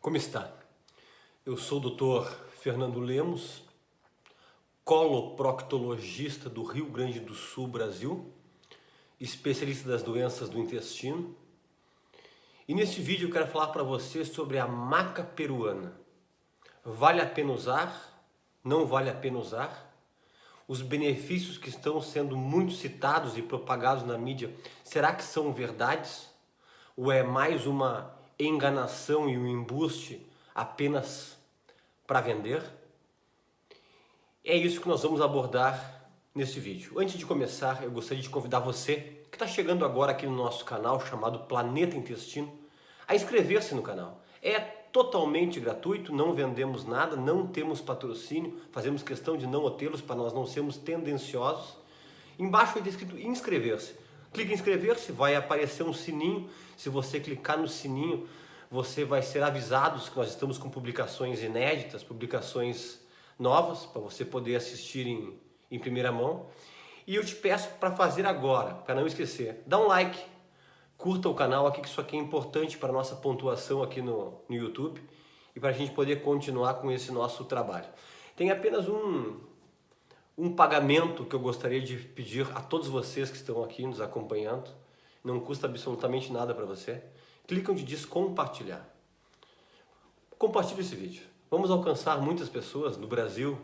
Como está? Eu sou o Dr. Fernando Lemos, coloproctologista do Rio Grande do Sul, Brasil, especialista das doenças do intestino. E neste vídeo eu quero falar para você sobre a maca peruana. Vale a pena usar? Não vale a pena usar? Os benefícios que estão sendo muito citados e propagados na mídia, será que são verdades? Ou é mais uma enganação e um embuste apenas para vender? É isso que nós vamos abordar nesse vídeo. Antes de começar, eu gostaria de convidar você que está chegando agora aqui no nosso canal chamado Planeta Intestino a inscrever-se no canal. É totalmente gratuito, não vendemos nada, não temos patrocínio, fazemos questão de não o tê-los para nós não sermos tendenciosos. Embaixo vai ter escrito inscrever-se. Clique em inscrever-se, vai aparecer um sininho. Se você clicar no sininho, você vai ser avisado que nós estamos com publicações inéditas, publicações novas, para você poder assistir em primeira mão. E eu te peço para fazer agora, para não esquecer, dá um like, curta o canal aqui, que isso aqui é importante para a nossa pontuação aqui no YouTube e para a gente poder continuar com esse nosso trabalho. Tem apenas um pagamento que eu gostaria de pedir a todos vocês que estão aqui nos acompanhando. Não custa absolutamente nada para você. Clica onde diz compartilhar. Compartilhe esse vídeo. Vamos alcançar muitas pessoas no Brasil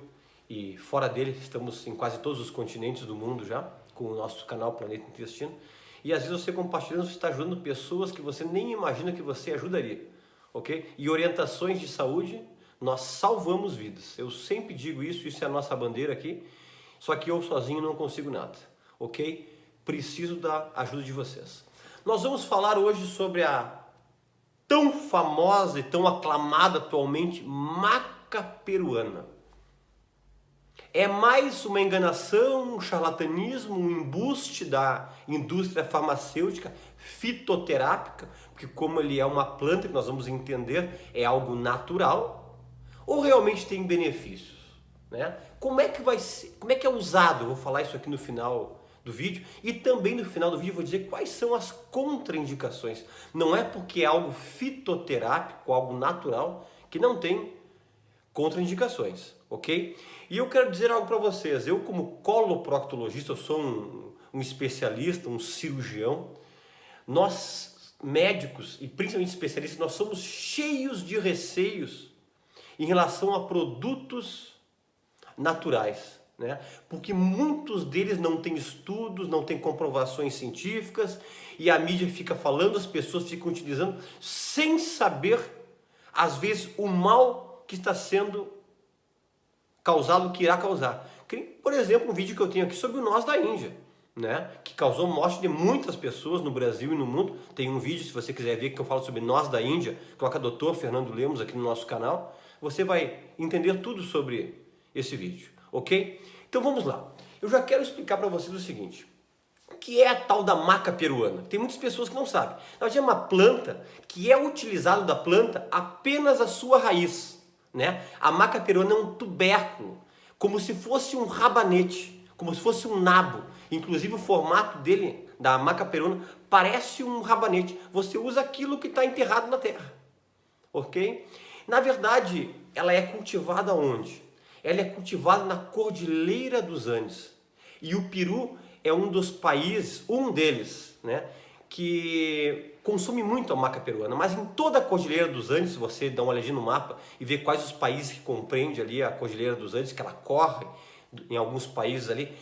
e fora dele. Estamos em quase todos os continentes do mundo já, com o nosso canal Planeta Intestino. E às vezes você compartilhando, você está ajudando pessoas que você nem imagina que você ajudaria. Ok? E orientações de saúde, nós salvamos vidas. Eu sempre digo isso é a nossa bandeira aqui. Só que eu sozinho não consigo nada. Ok? Preciso da ajuda de vocês. Nós vamos falar hoje sobre a tão famosa e tão aclamada atualmente maca peruana. É mais uma enganação, um charlatanismo, um embuste da indústria farmacêutica fitoterápica, porque como ele é uma planta que nós vamos entender, é algo natural, ou realmente tem benefícios, né? Como é que vai ser, como é que é usado? Eu vou falar isso aqui no final do vídeo, e também no final do vídeo eu vou dizer quais são as contraindicações. Não é porque é algo fitoterápico, algo natural, que não tem contraindicações, ok? E eu quero dizer algo para vocês. Eu, como coloproctologista, eu sou um especialista, um cirurgião. Nós, médicos e principalmente especialistas, nós somos cheios de receios em relação a produtos naturais, né? Porque muitos deles não têm estudos, não têm comprovações científicas e a mídia fica falando, as pessoas ficam utilizando sem saber, às vezes, o mal que está sendo causado, que irá causar. Por exemplo, um vídeo que eu tenho aqui sobre o noz da Índia, né? Que causou morte de muitas pessoas no Brasil e no mundo. Tem um vídeo, se você quiser ver, que eu falo sobre noz da Índia. Coloca Dr. Fernando Lemos aqui no nosso canal. Você vai entender tudo sobre esse vídeo, ok? Então vamos lá. Eu já quero explicar para vocês o seguinte. O que é a tal da maca peruana? Tem muitas pessoas que não sabem. Na verdade, é uma planta que é utilizado da planta apenas a sua raiz, né? A maca peruana é um tubérculo, como se fosse um rabanete, como se fosse um nabo. Inclusive o formato dele, da maca peruana, parece um rabanete. Você usa aquilo que está enterrado na terra, ok? Na verdade, ela é cultivada onde? Ela é cultivada na Cordilheira dos Andes. E o Peru é um dos países, um deles, né, que consome muito a maca peruana. Mas em toda a Cordilheira dos Andes, se você dá uma olhadinha no mapa e ver quais os países que compreende ali a Cordilheira dos Andes, que ela corre em alguns países ali,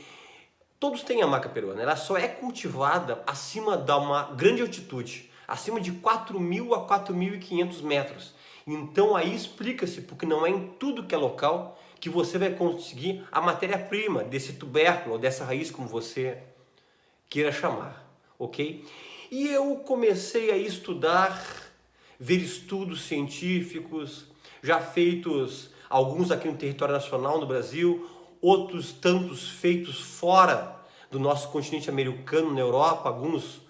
todos têm a maca peruana. Ela só é cultivada acima de uma grande altitude, acima de 4.000 a 4.500 metros. Então aí explica-se porque não é em tudo que é local que você vai conseguir a matéria-prima desse tubérculo, ou dessa raiz, como você queira chamar, ok? E eu comecei a estudar, ver estudos científicos, já feitos, alguns aqui no território nacional, no Brasil, outros tantos feitos fora do nosso continente americano, na Europa, alguns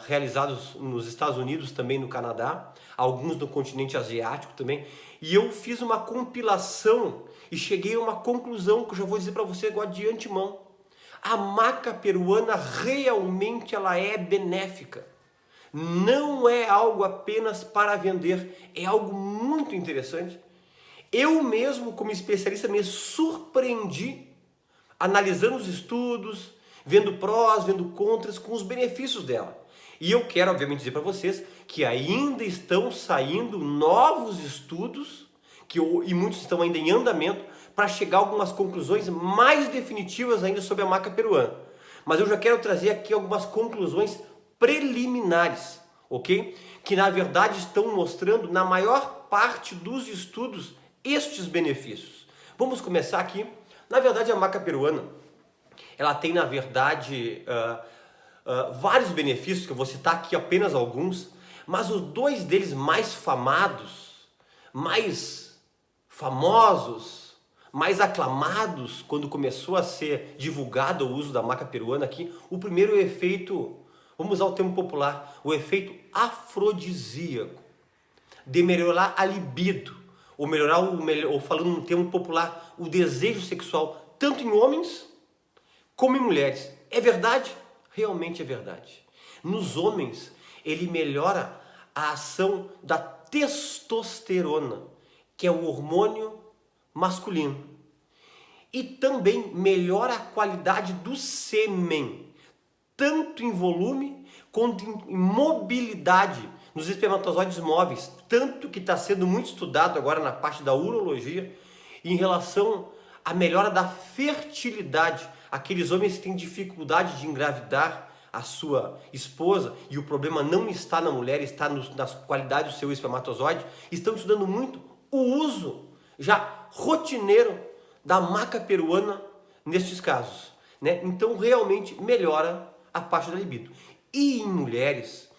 realizados nos Estados Unidos, também no Canadá, alguns no continente asiático também, e eu fiz uma compilação e cheguei a uma conclusão que eu já vou dizer para você agora de antemão. A maca peruana realmente ela é benéfica. Não é algo apenas para vender, é algo muito interessante. Eu mesmo, como especialista, me surpreendi analisando os estudos, vendo prós, vendo contras, com os benefícios dela. E eu quero, obviamente, dizer para vocês que ainda estão saindo novos estudos, e muitos estão ainda em andamento, para chegar a algumas conclusões mais definitivas ainda sobre a maca peruana. Mas eu já quero trazer aqui algumas conclusões preliminares, ok? Que na verdade estão mostrando, na maior parte dos estudos, estes benefícios. Vamos começar aqui. Na verdade, a maca peruana, ela tem, na verdade, vários benefícios, que eu vou citar aqui apenas alguns, mas os dois deles mais famosos, mais aclamados, quando começou a ser divulgado o uso da maca peruana aqui, o primeiro é o efeito, vamos usar o termo popular, o efeito afrodisíaco, de melhorar a libido, ou melhorar, ou falando num termo popular, o desejo sexual, tanto em homens como em mulheres. É verdade? Realmente é verdade. Nos homens, ele melhora a ação da testosterona, que é o hormônio masculino. E também melhora a qualidade do sêmen, tanto em volume quanto em mobilidade nos espermatozoides móveis, tanto que está sendo muito estudado agora na parte da urologia em relação à melhora da fertilidade. Aqueles homens que têm dificuldade de engravidar a sua esposa e o problema não está na mulher, está na qualidade do seu espermatozoide, estão estudando muito o uso já rotineiro da maca peruana nestes casos, né? Então realmente melhora a parte da libido. E em mulheres,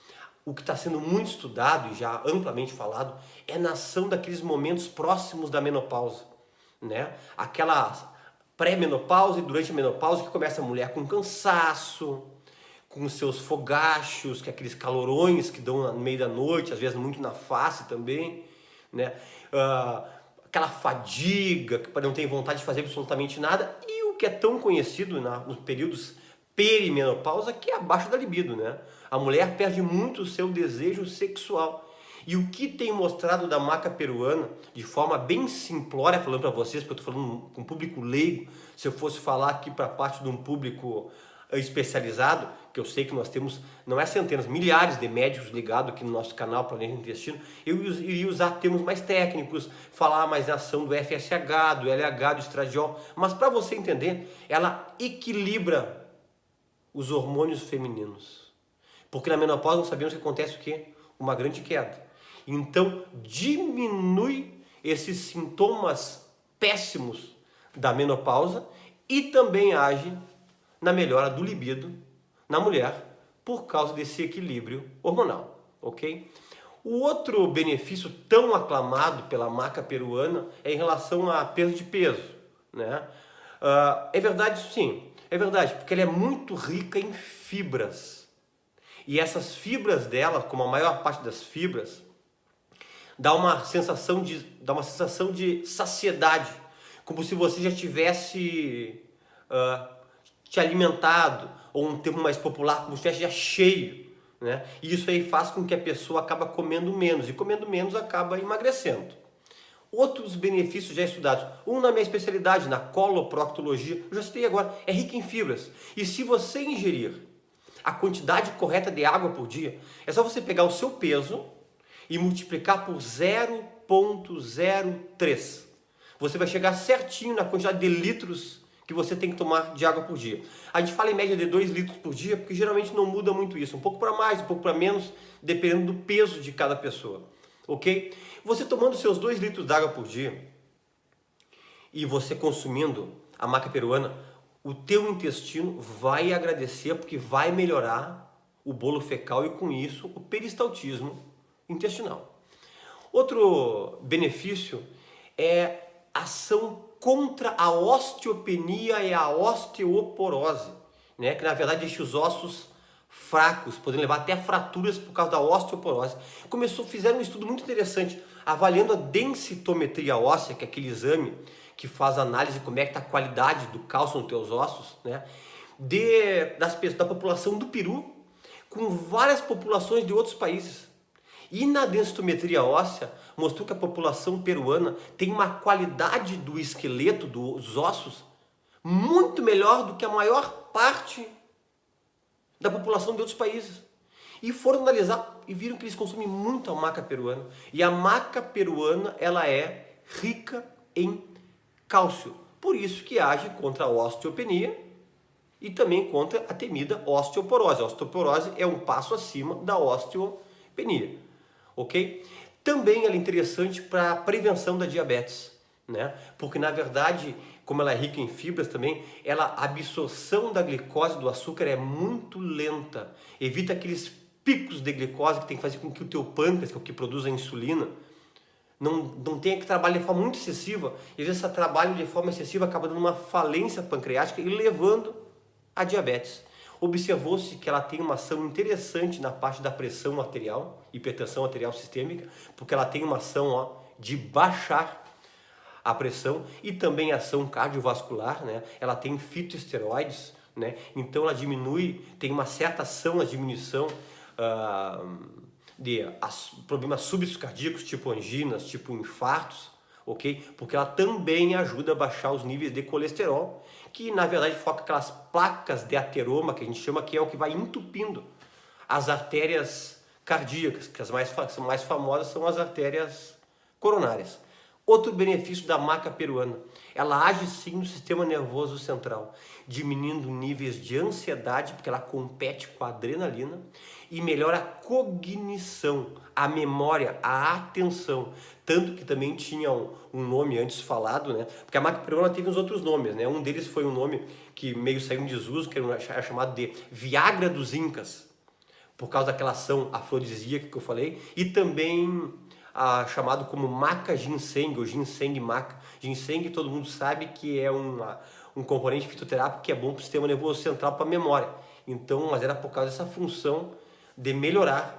o que está sendo muito estudado e já amplamente falado é na ação daqueles momentos próximos da menopausa, né? Aquela pré-menopausa e durante a menopausa que começa a mulher com cansaço, com os seus fogachos, que é aqueles calorões que dão no meio da noite, às vezes muito na face também, né? Aquela fadiga, que não tem vontade de fazer absolutamente nada, e o que é tão conhecido nos períodos perimenopausa, que é abaixo da libido, né? A mulher perde muito o seu desejo sexual. E o que tem mostrado da maca peruana, de forma bem simplória, falando para vocês, porque eu estou falando com um público leigo, se eu fosse falar aqui para parte de um público especializado, que eu sei que nós temos, não é centenas, milhares de médicos ligados aqui no nosso canal Planeta Intestino, eu iria usar termos mais técnicos, falar mais da ação do FSH, do LH, do estradiol, mas para você entender, ela equilibra os hormônios femininos. Porque na menopausa nós sabemos que acontece o quê? Uma grande queda. Então diminui esses sintomas péssimos da menopausa e também age na melhora do libido na mulher por causa desse equilíbrio hormonal, ok? O outro benefício tão aclamado pela maca peruana é em relação à perda de peso, né? É verdade, sim, é verdade, porque ela é muito rica em fibras. E essas fibras dela, como a maior parte das fibras, dá uma sensação de saciedade, como se você já tivesse te alimentado, ou um termo mais popular, como se estivesse já cheio, né? E isso aí faz com que a pessoa acaba comendo menos, e comendo menos acaba emagrecendo. Outros benefícios já estudados, um na minha especialidade, na coloproctologia, eu já citei agora, é rico em fibras. E se você ingerir a quantidade correta de água por dia, é só você pegar o seu peso e multiplicar por 0,03. Você vai chegar certinho na quantidade de litros que você tem que tomar de água por dia. A gente fala em média de 2 litros por dia, porque geralmente não muda muito isso. Um pouco para mais, um pouco para menos, dependendo do peso de cada pessoa. Ok? Você tomando seus 2 litros de água por dia e você consumindo a maca peruana, o teu intestino vai agradecer, porque vai melhorar o bolo fecal e com isso o peristaltismo intestinal. Outro benefício é ação contra a osteopenia e a osteoporose, né? Que na verdade deixa os ossos fracos, podendo levar até a fraturas por causa da osteoporose. Fizeram um estudo muito interessante, avaliando a densitometria óssea, que é aquele exame que faz análise de como é que está a qualidade do cálcio nos teus ossos, né? Da população do Peru, com várias populações de outros países. E na densitometria óssea, mostrou que a população peruana tem uma qualidade do esqueleto, dos ossos, muito melhor do que a maior parte da população de outros países. E foram analisar e viram que eles consomem muito a maca peruana. E a maca peruana, ela é rica em cálcio. Por isso que age contra a osteopenia e também contra a temida osteoporose. A osteoporose é um passo acima da osteopenia, ok? Também ela é interessante para a prevenção da diabetes, né? Porque na verdade, como ela é rica em fibras também, a absorção da glicose do açúcar é muito lenta. Evita aqueles picos de glicose que tem que fazer com que o teu pâncreas, que é o que produz a insulina, não tenha que trabalhar de forma muito excessiva. E às vezes esse trabalho de forma excessiva acaba dando uma falência pancreática e levando a diabetes. Observou-se que ela tem uma ação interessante na parte da pressão arterial, hipertensão arterial sistêmica, porque ela tem uma ação de baixar a pressão e também ação cardiovascular, né? Ela tem fitoesteroides, né? Então ela diminui, tem uma certa ação na diminuição de problemas súbitos cardíacos, tipo anginas, tipo infartos, ok? Porque ela também ajuda a baixar os níveis de colesterol, que na verdade foca aquelas placas de ateroma, que a gente chama, que é o que vai entupindo as artérias cardíacas, que as mais famosas são as artérias coronárias. Outro benefício da maca peruana, ela age sim no sistema nervoso central, diminuindo níveis de ansiedade, porque ela compete com a adrenalina, e melhora a cognição, a memória, a atenção. Tanto que também tinha um nome antes falado, né? Porque a maca peruana teve uns outros nomes, né? Um deles foi um nome que meio saiu em desuso, que era chamado de Viagra dos Incas, por causa daquela ação afrodisíaca que eu falei, e também chamado como maca ginseng, ou ginseng maca. Ginseng, todo mundo sabe que é um componente fitoterápico que é bom para o sistema nervoso central, para a memória. Então, mas era por causa dessa função de melhorar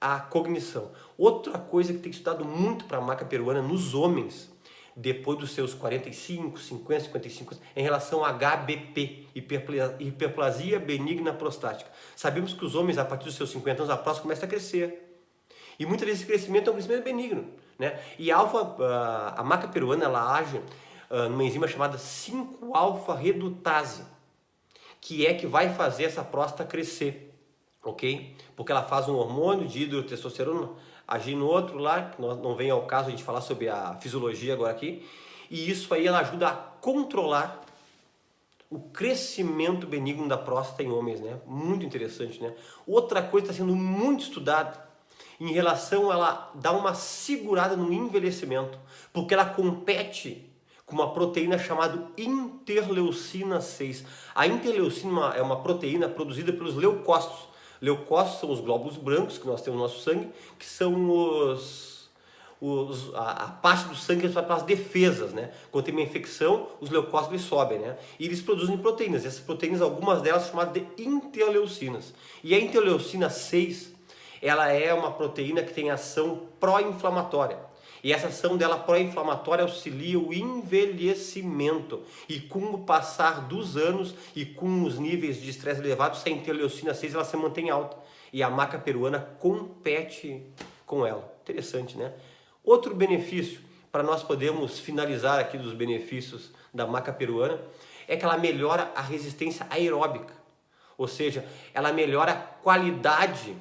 a cognição. Outra coisa que tem estudado muito para a maca peruana nos homens, depois dos seus 45, 50, 55 anos, em relação a HBP, hiperplasia benigna prostática. Sabemos que os homens, a partir dos seus 50 anos, a próstata começa a crescer. E muitas vezes esse crescimento é um crescimento benigno, né? E a maca peruana, ela age numa enzima chamada 5-alfa-redutase, que vai fazer essa próstata crescer, ok? Porque ela faz um hormônio de hidrotestosterona agir no outro lá, que não vem ao caso a gente falar sobre a fisiologia agora aqui, e isso aí ela ajuda a controlar o crescimento benigno da próstata em homens, né? Muito interessante, né? Outra coisa que está sendo muito estudada em relação, ela dá uma segurada no envelhecimento, porque ela compete com uma proteína chamada interleucina 6. A interleucina é uma proteína produzida pelos leucócitos. Leucócitos são os glóbulos brancos que nós temos no nosso sangue, que são a parte do sangue que vai para as defesas, né? Quando tem uma infecção, os leucócitos eles sobem, né? E eles produzem proteínas. Essas proteínas, algumas delas são chamadas de interleucinas. E a interleucina 6, ela é uma proteína que tem ação pró-inflamatória. E essa ação dela pró-inflamatória auxilia o envelhecimento. E com o passar dos anos e com os níveis de estresse elevados, essa interleucina 6 ela se mantém alta. E a maca peruana compete com ela. Interessante, né? Outro benefício, para nós podermos finalizar aqui dos benefícios da maca peruana, é que ela melhora a resistência aeróbica. Ou seja, ela melhora a qualidade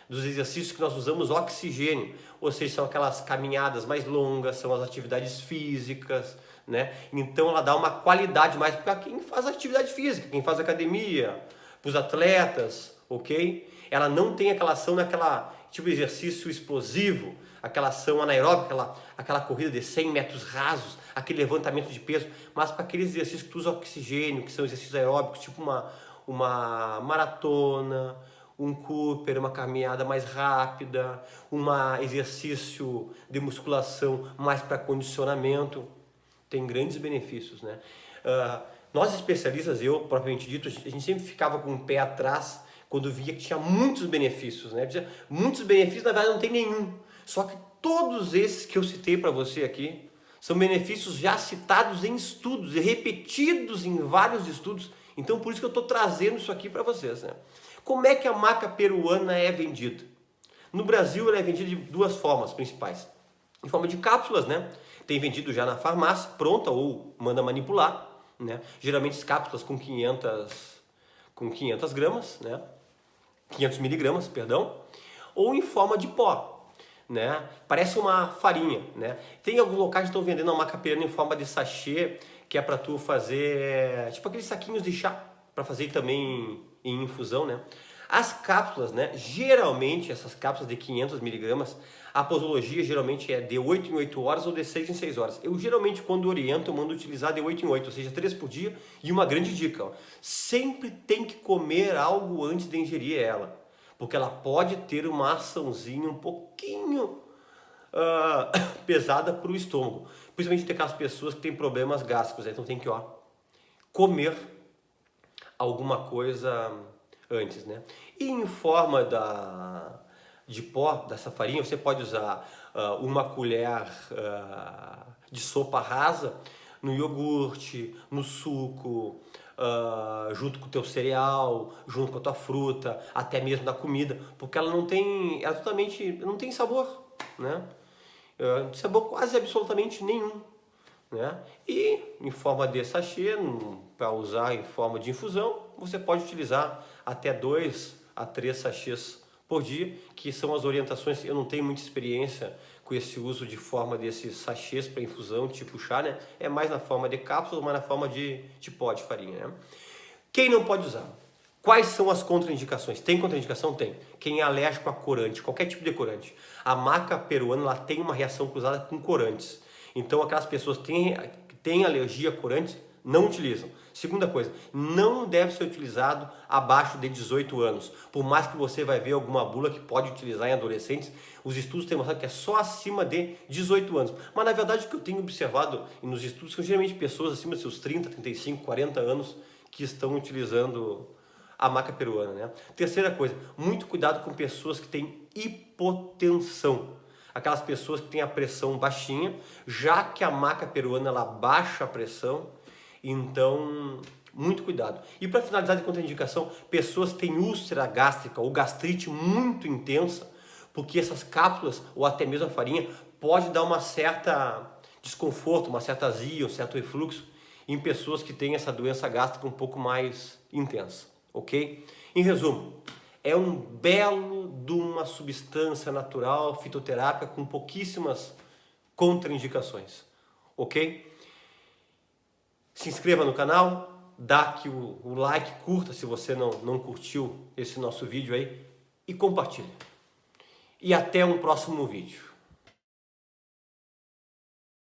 dos exercícios que nós usamos oxigênio, ou seja, são aquelas caminhadas mais longas, são as atividades físicas, né? Então ela dá uma qualidade mais para quem faz atividade física, quem faz academia, para os atletas, ok? Ela não tem aquela ação naquela tipo de exercício explosivo, aquela ação anaeróbica, aquela corrida de 100 metros rasos, aquele levantamento de peso, mas para aqueles exercícios que tu usa oxigênio, que são exercícios aeróbicos, tipo uma maratona, um Cooper, uma caminhada mais rápida, um exercício de musculação mais para condicionamento, tem grandes benefícios, né? Nós especialistas, eu propriamente dito, a gente sempre ficava com o pé atrás quando via que tinha muitos benefícios, né? Muitos benefícios, na verdade não tem nenhum, só que todos esses que eu citei para você aqui são benefícios já citados em estudos e repetidos em vários estudos, então por isso que eu estou trazendo isso aqui para vocês, né? Como é que a maca peruana é vendida? No Brasil ela é vendida de duas formas principais. Em forma de cápsulas, né? Tem vendido já na farmácia, pronta ou manda manipular, né? Geralmente as cápsulas com 500 gramas, né? 500 miligramas, perdão. Ou em forma de pó, né? Parece uma farinha, né? Tem alguns locais que estão vendendo a maca peruana em forma de sachê, que é para tu fazer, tipo aqueles saquinhos de chá, para fazer também em infusão, né? As cápsulas, né? Geralmente essas cápsulas de 500 miligramas, a posologia geralmente é de 8 em 8 horas ou de 6 em 6 horas. Eu geralmente quando oriento, eu mando utilizar de 8 em 8, ou seja, 3 por dia. E uma grande dica, ó, sempre tem que comer algo antes de ingerir ela, porque ela pode ter uma açãozinha um pouquinho pesada para o estômago. Principalmente tem aquelas pessoas que têm problemas gástricos, então tem que comer alguma coisa antes, né? E em forma de pó, dessa farinha, você pode usar uma colher de sopa rasa no iogurte, no suco, junto com o teu cereal, junto com a tua fruta, até mesmo na comida, porque ela não tem, ela totalmente não tem sabor, né? Sabor quase absolutamente nenhum, né? E em forma de sachê, para usar em forma de infusão, você pode utilizar até 2 a 3 sachês por dia, que são as orientações. Eu não tenho muita experiência com esse uso de forma desses sachês para infusão, tipo chá, né? É mais na forma de cápsula, mas na forma de pó de farinha, né? Quem não pode usar? Quais são as contraindicações? Tem contraindicação? Tem. Quem é alérgico a corante, qualquer tipo de corante. A maca peruana ela tem uma reação cruzada com corantes. Então aquelas pessoas que têm alergia a corantes não utilizam. Segunda coisa, não deve ser utilizado abaixo de 18 anos. Por mais que você vai ver alguma bula que pode utilizar em adolescentes, os estudos têm mostrado que é só acima de 18 anos. Mas na verdade o que eu tenho observado nos estudos são geralmente pessoas acima de seus 30, 35, 40 anos que estão utilizando a maca peruana, né? Terceira coisa, muito cuidado com pessoas que têm hipotensão. Aquelas pessoas que têm a pressão baixinha, já que a maca peruana ela baixa a pressão, então muito cuidado. E para finalizar de contraindicação, pessoas que têm úlcera gástrica ou gastrite muito intensa, porque essas cápsulas ou até mesmo a farinha pode dar uma certa desconforto, uma certa azia, um certo refluxo em pessoas que têm essa doença gástrica um pouco mais intensa, ok? Em resumo, é um belo de uma substância natural, fitoterápica, com pouquíssimas contraindicações, ok? Se inscreva no canal, dá aqui o like, curta se você não curtiu esse nosso vídeo aí e compartilhe. E até um próximo vídeo.